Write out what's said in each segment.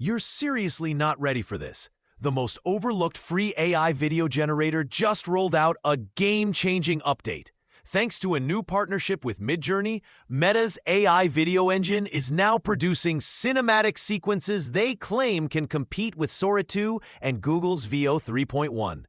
You're seriously not ready for this. The most overlooked free AI video generator just rolled out a game-changing update. Thanks to a new partnership with Midjourney, Meta's AI video engine is now producing cinematic sequences they claim can compete with Sora 2 and Google's Veo 3.1.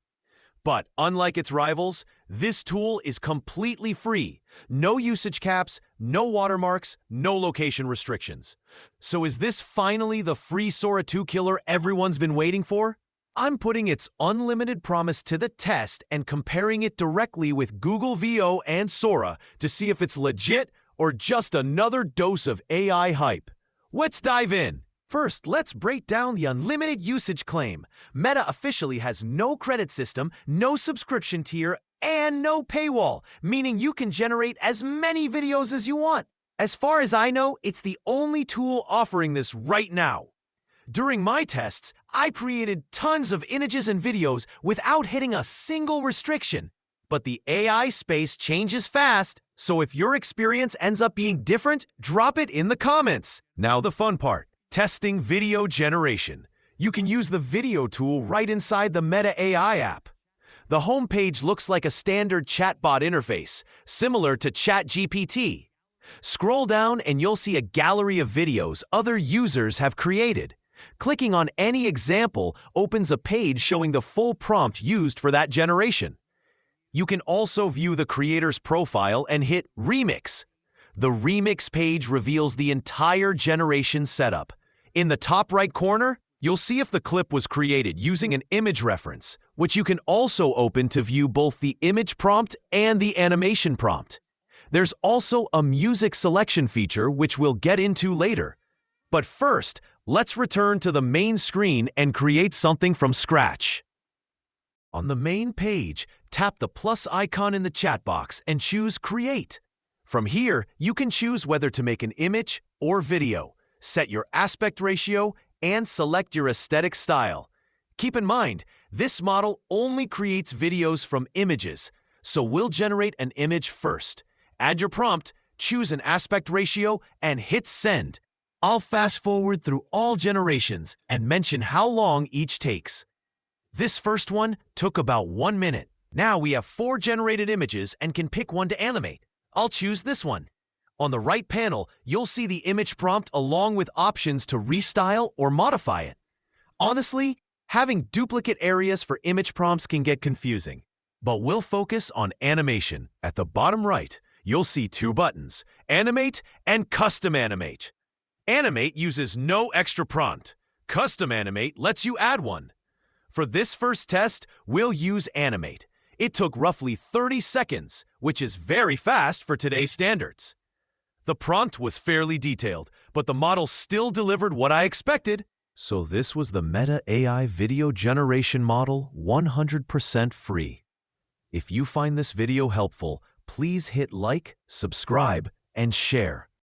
But unlike its rivals, this tool is completely free. No usage caps, no watermarks, no location restrictions. So is this finally the free Sora 2 killer everyone's been waiting for? I'm putting its unlimited promise to the test and comparing it directly with Google Veo and Sora to see if it's legit or just another dose of AI hype. Let's dive in. First, let's break down the unlimited usage claim. Meta officially has no credit system, no subscription tier, and no paywall, meaning you can generate as many videos as you want. As far as I know, it's the only tool offering this right now. During my tests, I created tons of images and videos without hitting a single restriction. But the AI space changes fast, so if your experience ends up being different, drop it in the comments. Now the fun part. Testing video generation. You can use the video tool right inside the Meta AI app. The homepage looks like a standard chatbot interface, similar to ChatGPT. Scroll down and you'll see a gallery of videos other users have created. Clicking on any example opens a page showing the full prompt used for that generation. You can also view the creator's profile and hit Remix. The Remix page reveals the entire generation setup. In the top right corner, you'll see if the clip was created using an image reference, which you can also open to view both the image prompt and the animation prompt. There's also a music selection feature which we'll get into later. But first, let's return to the main screen and create something from scratch. On the main page, tap the plus icon in the chat box and choose Create. From here, you can choose whether to make an image or video, set your aspect ratio, and select your aesthetic style. Keep in mind, this model only creates videos from images, so we'll generate an image first. Add your prompt, choose an aspect ratio, and hit Send. I'll fast forward through all generations and mention how long each takes. This first one took about 1 minute. Now we have 4 generated images and can pick one to animate. I'll choose this one. On the right panel, you'll see the image prompt along with options to restyle or modify it. Honestly, having duplicate areas for image prompts can get confusing. But we'll focus on animation. At the bottom right, you'll see 2 buttons, Animate and Custom Animate. Animate uses no extra prompt. Custom Animate lets you add one. For this first test, we'll use Animate. It took roughly 30 seconds, which is very fast for today's standards. The prompt was fairly detailed, but the model still delivered what I expected. So this was the Meta AI video generation model, 100% free. If you find this video helpful, please hit like, subscribe, and share.